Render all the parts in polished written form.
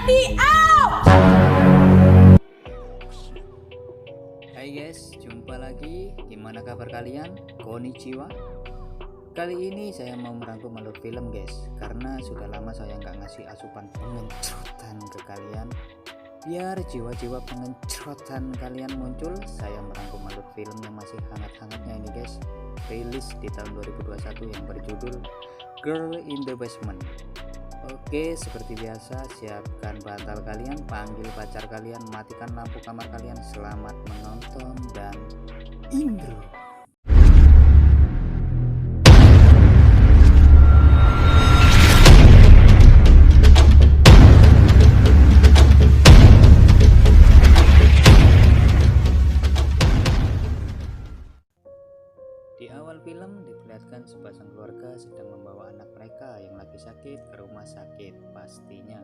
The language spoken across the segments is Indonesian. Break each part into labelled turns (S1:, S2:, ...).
S1: me out!
S2: Hai guys, jumpa lagi. Gimana kabar kalian? Konnichiwa. Kali ini saya mau merangkum alur film guys, karena sudah lama saya nggak ngasih asupan pengecotan ke kalian. Biar jiwa-jiwa pengecotan kalian muncul, saya merangkum alur film yang masih hangat-hangatnya ini guys. Rilis di tahun 2021 yang berjudul Girl in the Basement. Oke, seperti biasa, siapkan bantal kalian, panggil pacar kalian, matikan lampu kamar kalian. Selamat menonton dan intro. Di awal film diperlihatkan sepasang keluarga sedang membawa anak mereka yang lagi sakit ke rumah sakit pastinya.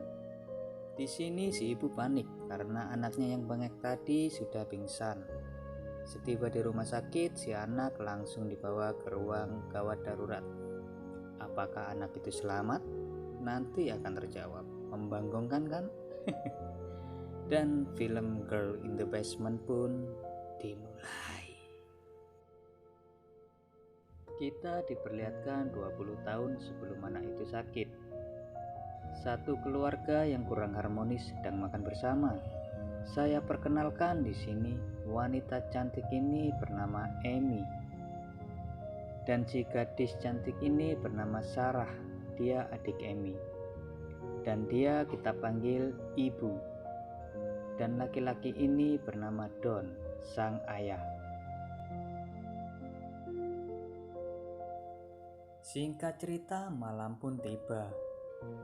S2: Di sini si ibu panik karena anaknya yang bengek tadi sudah pingsan. Setiba di rumah sakit, si anak langsung dibawa ke ruang gawat darurat. Apakah anak itu selamat? Nanti akan terjawab. Membanggakan kan? Dan film Girl in the Basement pun dimulai. Kita diperlihatkan 20 tahun sebelum anak itu sakit. Satu keluarga yang kurang harmonis sedang makan bersama. Saya perkenalkan di sini, wanita cantik ini bernama Amy. Dan si gadis cantik ini bernama Sarah, dia adik Amy. Dan dia kita panggil ibu. Dan laki-laki ini bernama Don, sang ayah. Singkat cerita, malam pun tiba.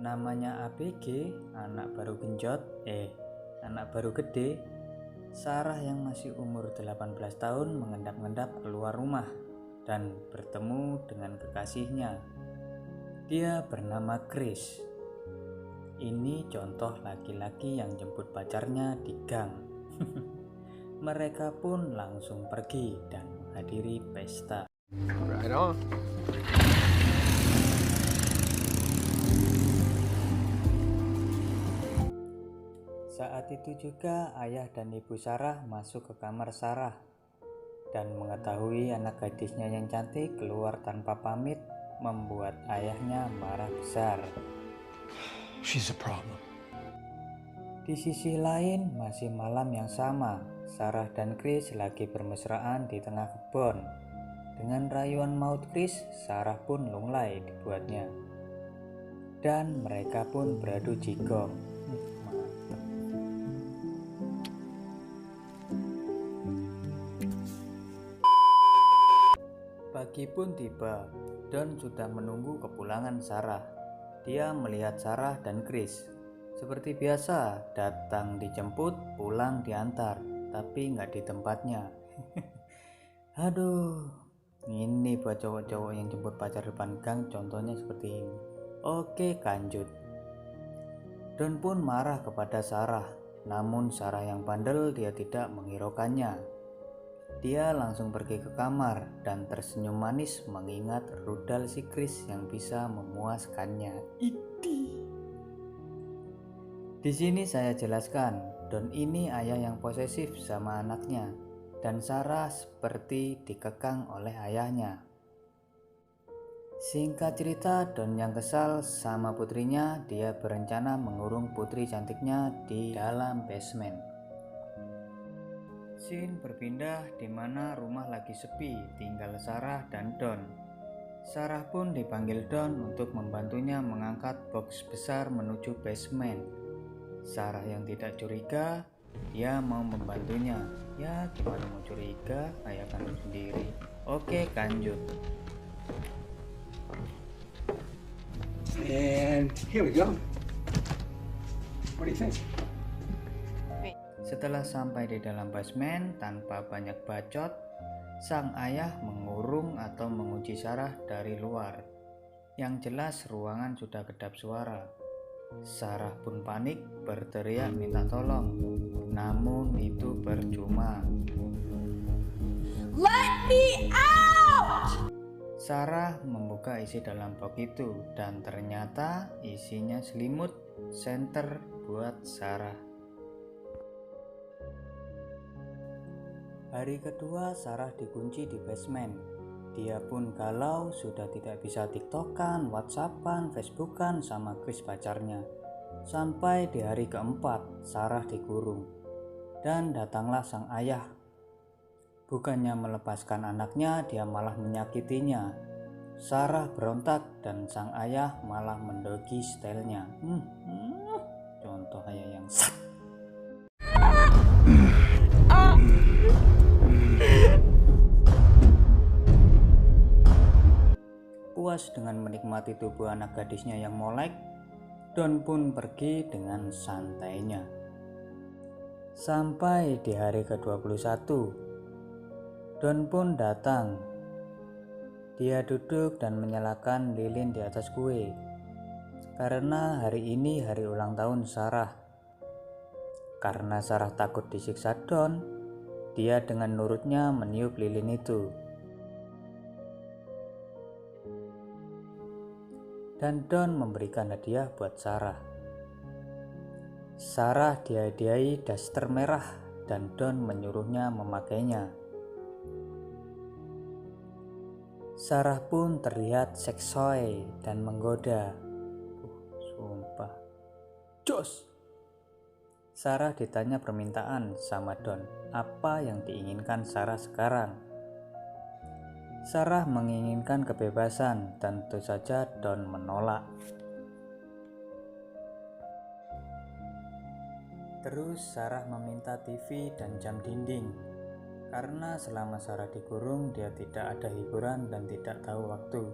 S2: Namanya ABG, anak baru genjot, anak baru gede. Sarah yang masih umur 18 tahun mengendap-endap keluar rumah dan bertemu dengan kekasihnya. Dia bernama Chris. Ini contoh laki-laki yang jemput pacarnya di gang. Mereka pun langsung pergi dan menghadiri pesta.
S3: Right on.
S2: Saat itu juga ayah dan ibu Sarah masuk ke kamar Sarah dan mengetahui anak gadisnya yang cantik keluar tanpa pamit membuat ayahnya marah besar.
S3: She's a problem.
S2: Di sisi lain, masih malam yang sama, Sarah dan Chris lagi bermesraan di tengah kebun. Dengan rayuan maut Chris, Sarah pun lunglai dibuatnya. Dan mereka pun beradu jigong. Pagi pun tiba, Don sudah menunggu kepulangan Sarah. Dia melihat Sarah dan Chris. Seperti biasa, datang dijemput, pulang diantar, tapi nggak di tempatnya. Aduh, ini buat cowok-cowok yang jemput pacar depan gang, contohnya seperti ini. Oke, lanjut. Don pun marah kepada Sarah, namun Sarah yang bandel dia tidak menghiraukannya. Dia langsung pergi ke kamar dan tersenyum manis mengingat rudal si Chris yang bisa memuaskannya. Di sini saya jelaskan, Don ini ayah yang posesif sama anaknya dan Sarah seperti dikekang oleh ayahnya. Singkat cerita, Don yang kesal sama putrinya, dia berencana mengurung putri cantiknya di dalam basement. Scene berpindah di mana rumah lagi sepi, tinggal Sarah dan Don. Sarah pun dipanggil Don untuk membantunya mengangkat box besar menuju basement. Sarah yang tidak curiga, dia mau membantunya. Ya gimana mau curiga, kayak kan sendiri. Oke, lanjut.
S3: And here we go. What do you think?
S2: Setelah sampai di dalam basement tanpa banyak bacot, sang ayah mengurung atau mengunci Sarah dari luar. Yang jelas ruangan sudah kedap suara. Sarah pun panik berteriak minta tolong, namun itu percuma.
S1: Let me out!
S2: Sarah membuka isi dalam box itu dan ternyata isinya selimut, senter, buat Sarah. Hari kedua Sarah dikunci di basement. Dia pun galau, sudah tidak bisa tiktokan, whatsappan, facebookan sama Chris pacarnya. Sampai di hari keempat Sarah dikurung. Dan datanglah sang ayah. Bukannya melepaskan anaknya, dia malah menyakitinya. Sarah berontak dan sang ayah malah mendogi stylenya. Contoh ayah yang sat. Puas dengan menikmati tubuh anak gadisnya yang molek, Don pun pergi dengan santainya. Sampai di hari ke-21, Don pun datang. Dia duduk dan menyalakan lilin di atas kue. Karena hari ini hari ulang tahun Sarah. Karena Sarah takut disiksa Don, dia dengan nurutnya meniup lilin itu. Dan Don memberikan hadiah buat Sarah. Sarah dihadiahi daster merah dan Don menyuruhnya memakainya. Sarah pun terlihat seksoi dan menggoda. Sumpah. Jos! Sarah ditanya permintaan sama Don. Apa yang diinginkan Sarah sekarang? Sarah menginginkan kebebasan, tentu saja Don menolak. Terus Sarah meminta TV dan jam dinding, karena selama Sarah dikurung dia tidak ada hiburan dan tidak tahu waktu.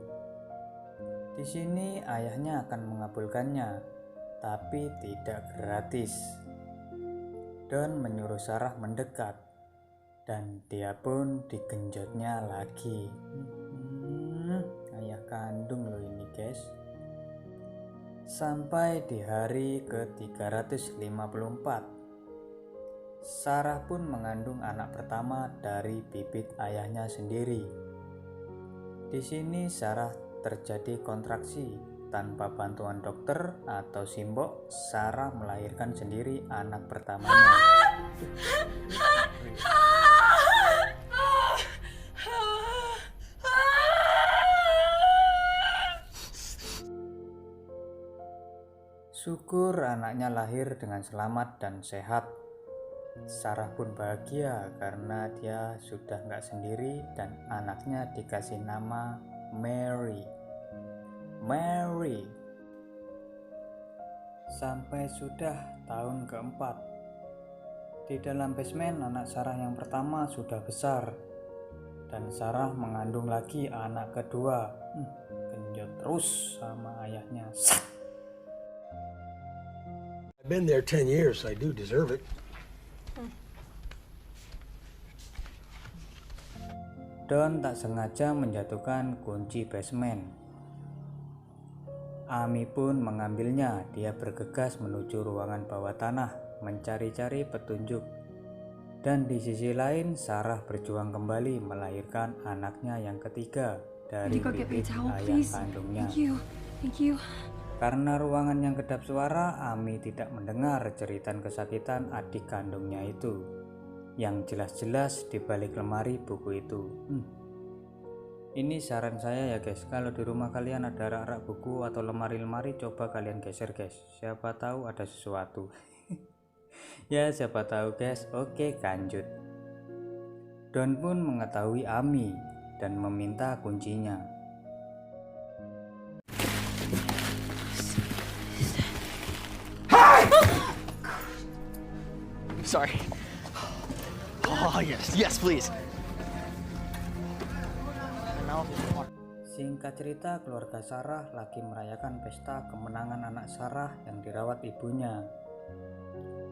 S2: Di sini ayahnya akan mengabulkannya, tapi tidak gratis. Don menyuruh Sarah mendekat. Dan dia pun digenjotnya lagi. Ayah kandung loh ini guys. Sampai di hari ke-354, Sarah pun mengandung anak pertama dari bibit ayahnya sendiri. Di sini Sarah terjadi kontraksi. Tanpa bantuan dokter atau simbok, Sarah melahirkan sendiri anak pertamanya. Syukur anaknya lahir dengan selamat dan sehat. Sarah pun bahagia karena dia sudah nggak sendiri dan anaknya dikasih nama Mary. Sampai sudah tahun keempat. Di dalam basement anak Sarah yang pertama sudah besar. Dan Sarah mengandung lagi anak kedua. Genjot terus sama ayahnya.
S3: I've been there 10 years. I do deserve it.
S2: Don tak sengaja menjatuhkan kunci basement. Ami pun mengambilnya. Dia bergegas menuju ruangan bawah tanah, mencari-cari petunjuk. Dan di sisi lain, Sarah berjuang kembali melahirkan anaknya yang ketiga dari bibit ayah kandungnya.
S1: Thank you.
S2: Karena ruangan yang kedap suara, Ami tidak mendengar jeritan kesakitan adik kandungnya itu, yang jelas-jelas di balik lemari buku itu. Ini saran saya ya guys, kalau di rumah kalian ada rak-rak buku atau lemari-lemari, coba kalian geser guys, siapa tahu ada sesuatu. Ya siapa tahu guys. Oke, lanjut. Don pun mengetahui Ami dan meminta kuncinya.
S4: Sorry. Oh, yes, please.
S2: Singkat cerita, keluarga Sarah lagi merayakan pesta kemenangan anak Sarah yang dirawat ibunya.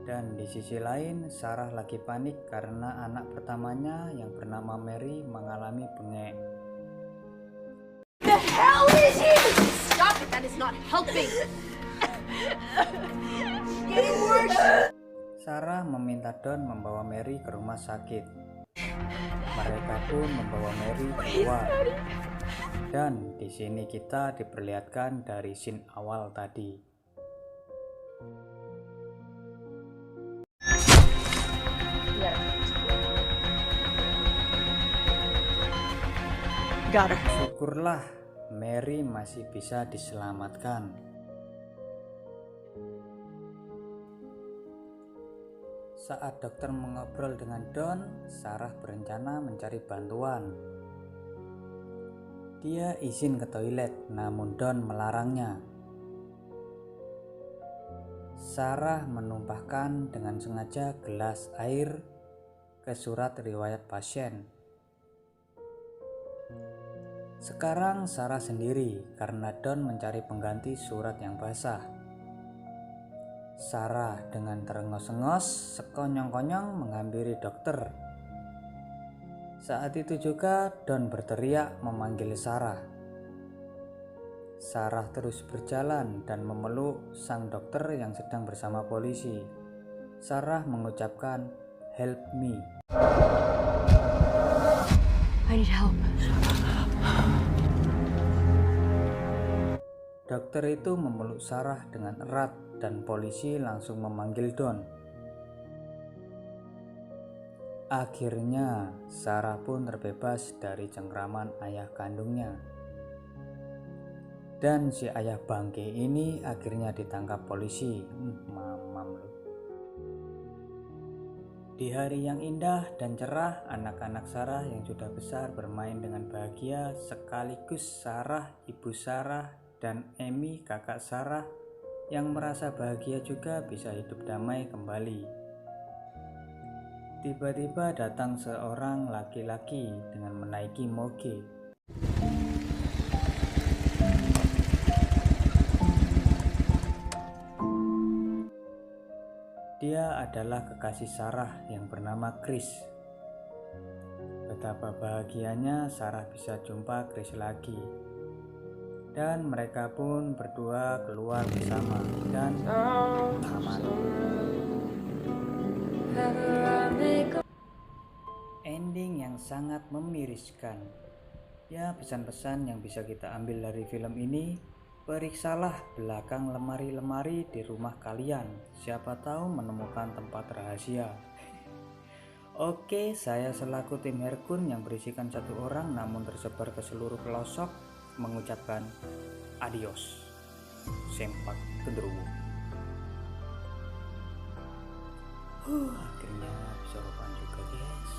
S2: Dan di sisi lain, Sarah lagi panik karena anak pertamanya yang bernama Mary mengalami bengek.
S1: The hell is it? Stop it, that is not helping. Getting worse.
S2: Sarah meminta Don membawa Mary ke rumah sakit. Mereka pun membawa Mary keluar. Dan di sini kita diperlihatkan dari scene awal tadi.
S5: Got her.
S2: Syukurlah Mary masih bisa diselamatkan. Saat dokter mengobrol dengan Don, Sarah berencana mencari bantuan. Dia izin ke toilet, namun Don melarangnya. Sarah menumpahkan dengan sengaja gelas air ke surat riwayat pasien. Sekarang Sarah sendiri karena Don mencari pengganti surat yang basah. Sarah dengan terengos-engos sekonyong-konyong menghampiri dokter. Saat itu juga Don berteriak memanggil Sarah. Sarah terus berjalan dan memeluk sang dokter yang sedang bersama polisi. Sarah mengucapkan, "Help me."
S5: I need help.
S2: Dokter itu memeluk Sarah dengan erat dan polisi langsung memanggil Don. Akhirnya Sarah pun terbebas dari cengkraman ayah kandungnya. Dan si ayah bangke ini akhirnya ditangkap polisi. Mamam lu. Di hari yang indah dan cerah, anak-anak Sarah yang sudah besar bermain dengan bahagia, sekaligus Sarah, ibu Sarah, dan Amy, kakak Sarah, yang merasa bahagia juga bisa hidup damai kembali. Tiba-tiba datang seorang laki-laki dengan menaiki moge. Dia adalah kekasih Sarah yang bernama Chris. Betapa bahagianya Sarah bisa jumpa Chris lagi. Dan mereka pun berdua keluar bersama dan aman. Ending yang sangat memiriskan. Ya, pesan-pesan yang bisa kita ambil dari film ini, periksalah belakang lemari-lemari di rumah kalian. Siapa tahu menemukan tempat rahasia. Oke, saya selaku tim Herkun yang berisikan 1 orang namun tersebar ke seluruh pelosok mengucapkan adios. Sempak genderuwo. Akhirnya sarapan juga guys.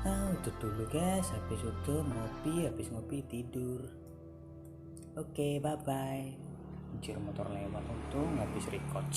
S2: Udah dulu guys, habis ngopi tidur. Oke, bye bye. Anjir, motor lewat, untung habis record.